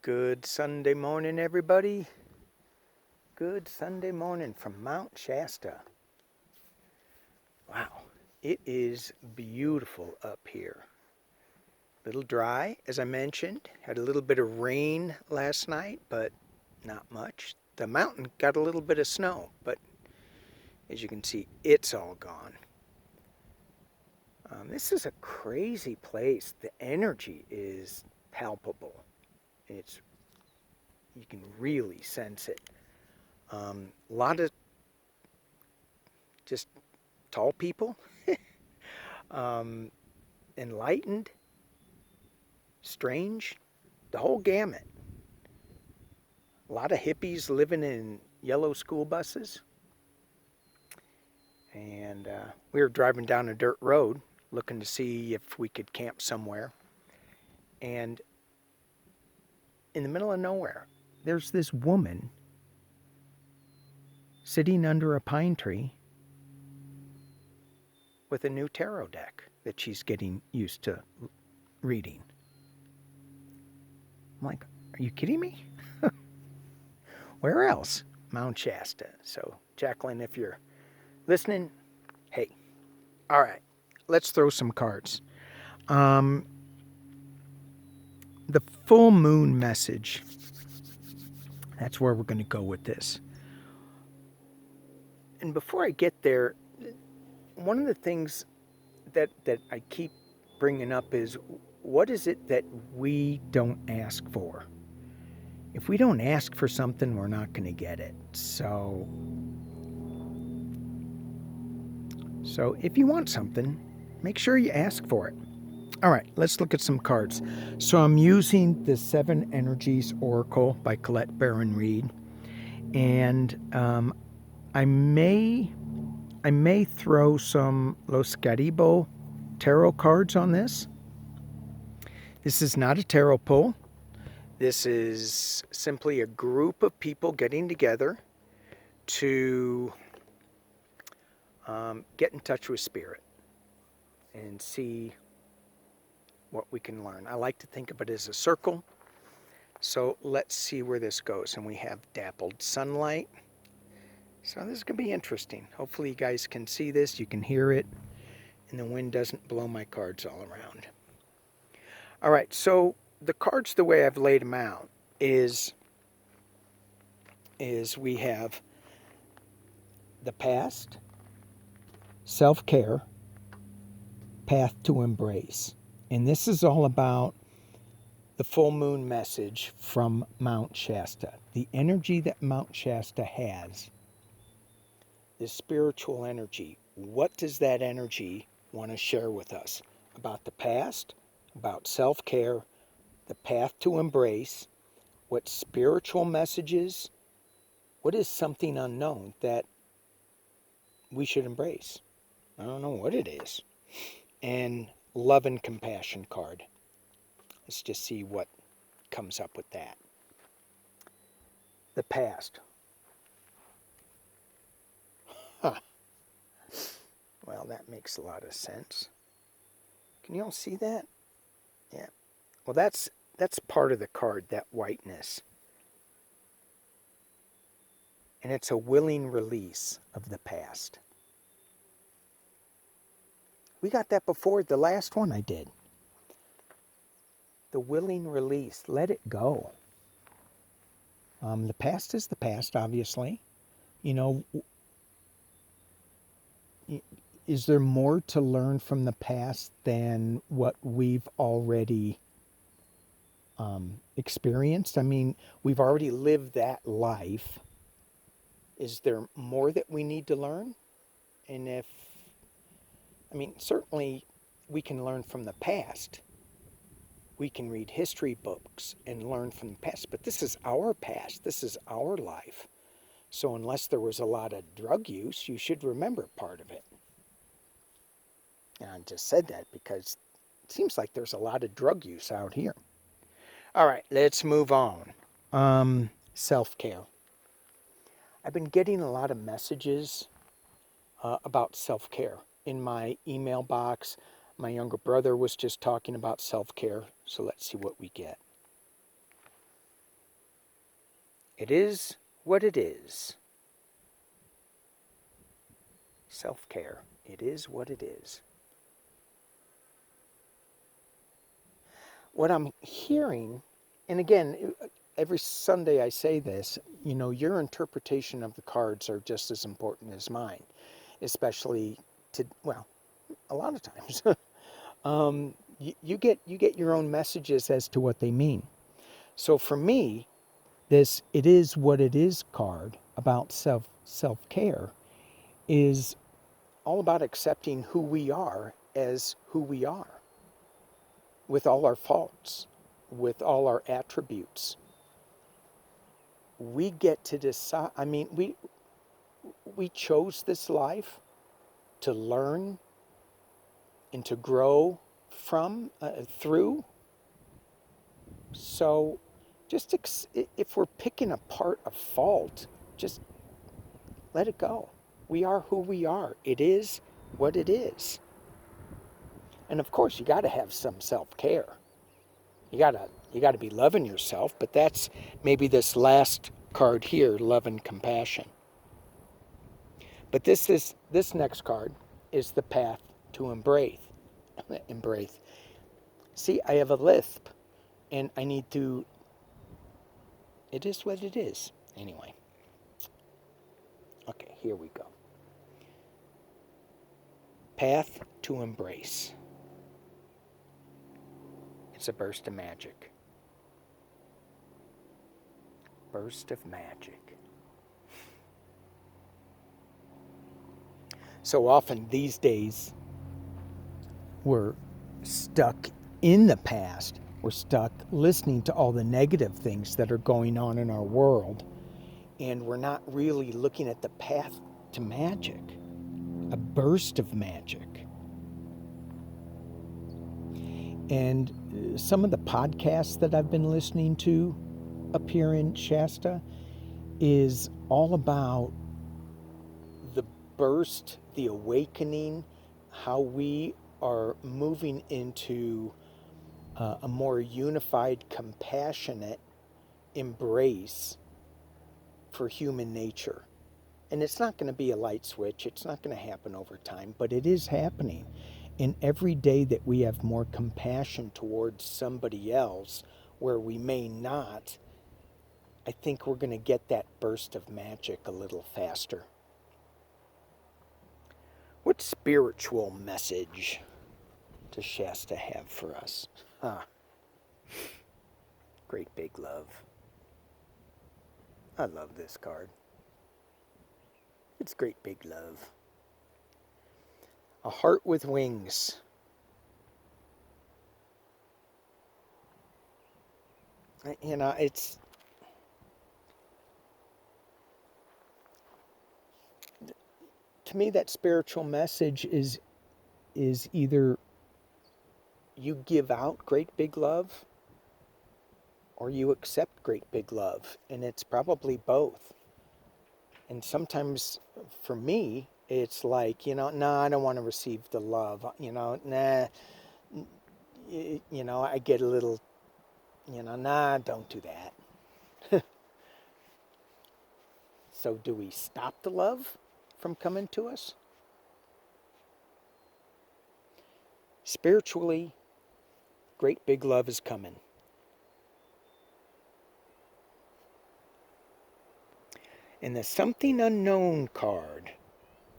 Good Sunday morning, everybody. Good Sunday morning from Mount Shasta. Wow, it is beautiful up here. A little dry, as I mentioned. Had a little bit of rain last night, but not much. The mountain got a little bit of snow, but as you can see, it's all gone. This is a crazy place. The energy is palpable. You can really sense it. A lot of just tall people, enlightened, strange, the whole gamut. A lot of hippies living in yellow school buses. And we were driving down a dirt road looking to see if we could camp somewhere. And in the middle of nowhere, there's this woman sitting under a pine tree with a new tarot deck that she's getting used to reading. I'm like, are you kidding me? Where else? Mount Shasta. So, Jacqueline, if you're listening, hey. All right, let's throw some cards. The full moon message. That's where we're going to go with this. And before I get there, one of the things that I keep bringing up is, what is it that we don't ask for? If we don't ask for something, we're not going to get it. So if you want something, make sure you ask for it. All right, let's look at some cards. So I'm using the Seven Energies Oracle by Colette Baron Reed. And I may throw some Los Garibo tarot cards on this. This is not a tarot pull. This is simply a group of people getting together to get in touch with spirit and see what we can learn. I like to think of it as a circle. So let's see where this goes. And we have dappled sunlight. So this is going to be interesting. Hopefully you guys can see this. You can hear it. And the wind doesn't blow my cards all around. All right, so the cards, the way I've laid them out, is we have the past, self-care, path to embrace. And this is all about the full moon message from Mount Shasta. The energy that Mount Shasta has, this spiritual energy. What does that energy want to share with us? About the past, about self-care, the path to embrace, what spiritual messages, what is something unknown that we should embrace? I don't know what it is. And love and compassion card. Let's just see what comes up with that. The past. Huh. Well, that makes a lot of sense. Can you all see that? Yeah. Well, that's part of the card, that whiteness. And it's a willing release of the past. We got that before the last one I did. The willing release. Let it go. The past is the past, obviously. You know, is there more to learn from the past than what we've already experienced? I mean, we've already lived that life. Is there more that we need to learn? And certainly we can learn from the past. We can read history books and learn from the past, but this is our past. This is our life. So unless there was a lot of drug use, you should remember part of it. And I just said that because it seems like there's a lot of drug use out here. All right, let's move on. Self-care. I've been getting a lot of messages about self-care in my email box. My younger brother was just talking about self-care, so let's see what we get. It is what it is. Self-care. It is what it is. What I'm hearing, and again, every Sunday I say this, your interpretation of the cards are just as important as mine, especially a lot of times. You get your own messages as to what they mean. So for me, this "it is what it is" card about self-care is all about accepting who we are as who we are, with all our faults, with all our attributes. We get to decide. I mean, we chose this life to learn and to grow through. So, just if we're picking apart a fault, just let it go. We are who we are. It is what it is. And of course, you got to have some self-care. You got to be loving yourself, but that's maybe this last card here, love and compassion. But this next card is the path to embrace. Embrace. See, I have a lisp, and I need to. It is what it is. Anyway. Okay, here we go. Path to embrace. It's a burst of magic. Burst of magic. So often these days, we're stuck in the past. We're stuck listening to all the negative things that are going on in our world, and we're not really looking at the path to magic, a burst of magic. And some of the podcasts that I've been listening to up here in Shasta is all about the burst, the awakening, how we are moving into a more unified, compassionate embrace for human nature. And it's not going to be a light switch. It's not going to happen over time, but it is happening. And every day that we have more compassion towards somebody else where we may not, I think we're going to get that burst of magic a little faster. What spiritual message does Shasta have for us? Great big love. I love this card. It's great big love. A heart with wings. It's to me that spiritual message is either you give out great big love or you accept great big love, and it's probably both. And sometimes for me it's like, nah, I don't want to receive the love, nah, I get a little, nah, don't do that. So do we stop the love from coming to us? Spiritually, great big love is coming. And the something unknown card,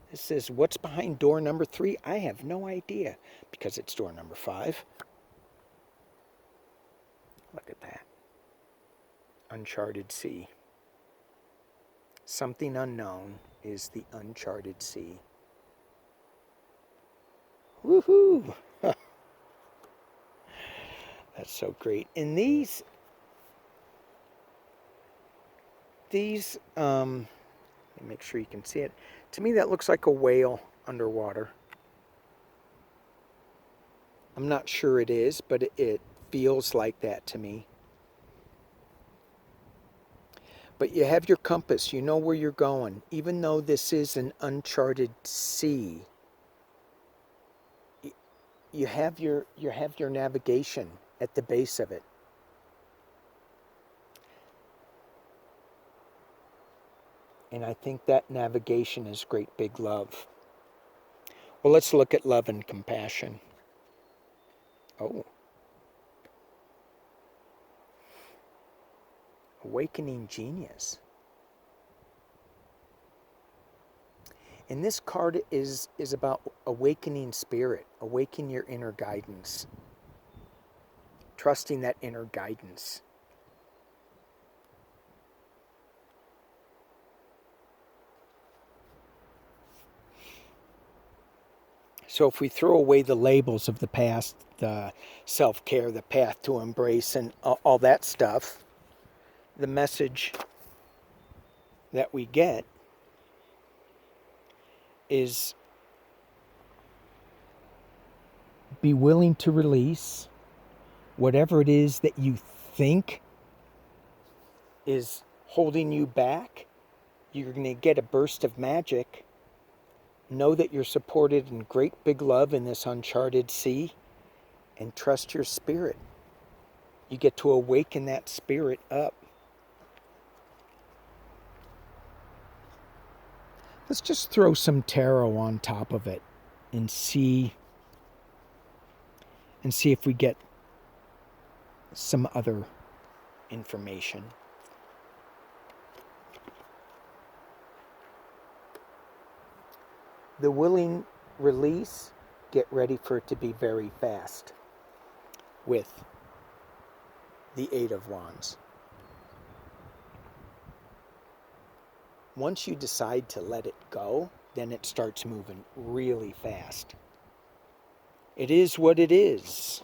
this says, what's behind door number 3? I have no idea, because it's door number 5. Look at that. Uncharted sea. Something unknown is the uncharted sea. Woohoo! That's so great. And these let me make sure you can see it. To me, that looks like a whale underwater. I'm not sure it is, but it feels like that to me. But you have your compass. You know where you're going. Even though this is an uncharted sea, you have your navigation at the base of it. And I think that navigation is great big love. Well, let's look at love and compassion. Oh, awakening genius. And this card is about awakening spirit, awakening your inner guidance, trusting that inner guidance. So if we throw away the labels of the past, the self-care, the path to embrace, and all that stuff, the message that we get is be willing to release whatever it is that you think is holding you back. You're going to get a burst of magic. Know that you're supported in great big love in this uncharted sea, and trust your spirit. You get to awaken that spirit up. Let's just throw some tarot on top of it and see if we get some other information. The willing release, get ready for it to be very fast with the Eight of Wands. Once you decide to let it go, then it starts moving really fast. It is what it is.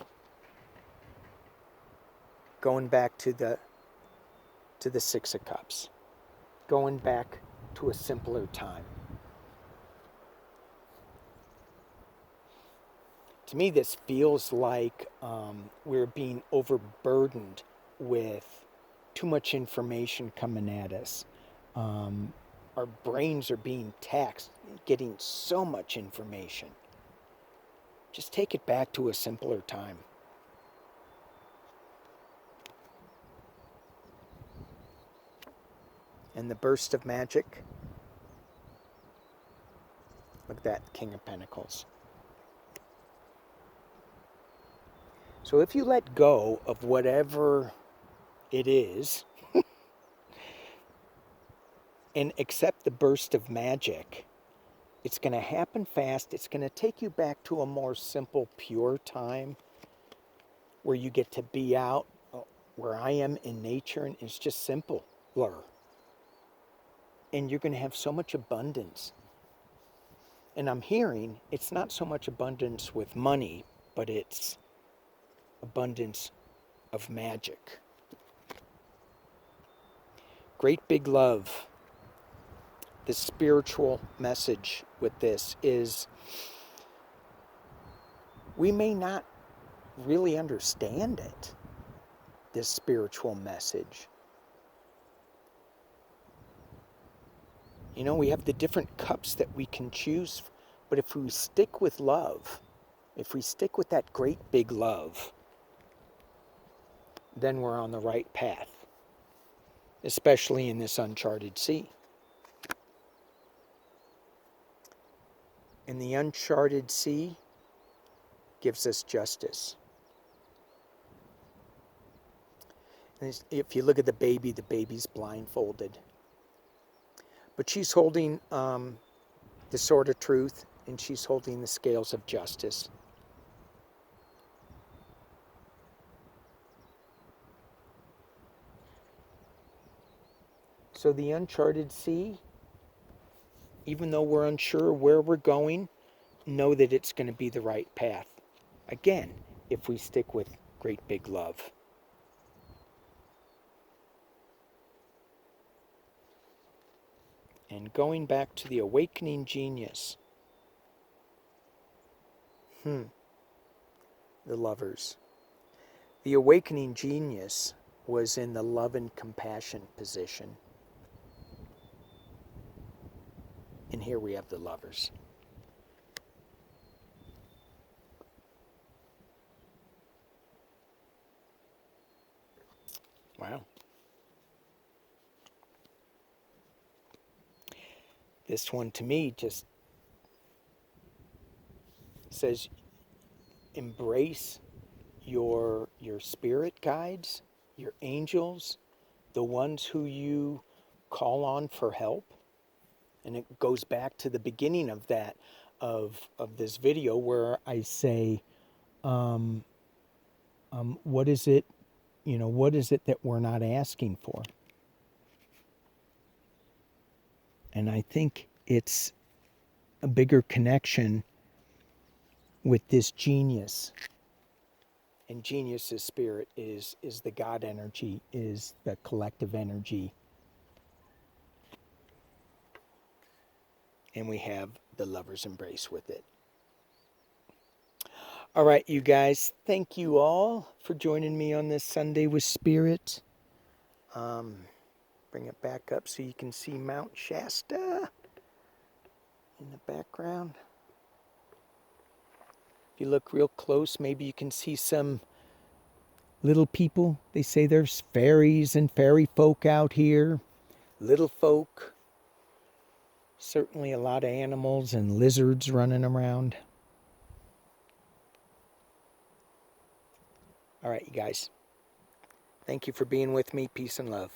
Going back to the Six of Cups. Going back to a simpler time. To me, this feels like we're being overburdened with too much information coming at us. Our brains are being taxed, getting so much information. Just take it back to a simpler time. And the burst of magic. Look at that, King of Pentacles. So if you let go of whatever it is and accept the burst of magic, it's going to happen fast. It's going to take you back to a more simple, pure time where you get to be out where I am in nature, and it's just simple. And you're going to have so much abundance. And I'm hearing it's not so much abundance with money, but it's abundance of magic. Great big love. The spiritual message with this is we may not really understand it, this spiritual message. You know, we have the different cups that we can choose, but if we stick with love, if we stick with that great big love, then we're on the right path, especially in this uncharted sea. And the uncharted sea gives us justice. And if you look at the baby's blindfolded. But she's holding the sword of truth, and she's holding the scales of justice. So the uncharted sea, even though we're unsure where we're going, know that it's going to be the right path. Again, if we stick with great big love. And going back to the awakening genius. The Lovers. The awakening genius was in the love and compassion position. And here we have the Lovers. Wow. This one to me just says embrace your spirit guides, your angels, the ones who you call on for help. And it goes back to the beginning of that of this video where I say, what is it, what is it that we're not asking for? And I think it's a bigger connection with this genius. And genius's spirit is the God energy, is the collective energy. And we have the lover's embrace with it. All right, you guys, thank you all for joining me on this Sunday with Spirit. Bring it back up so you can see Mount Shasta in the background. If you look real close, maybe you can see some little people. They say there's fairies and fairy folk out here. Little folk. Certainly a lot of animals and lizards running around. All right, you guys. Thank you for being with me. Peace and love.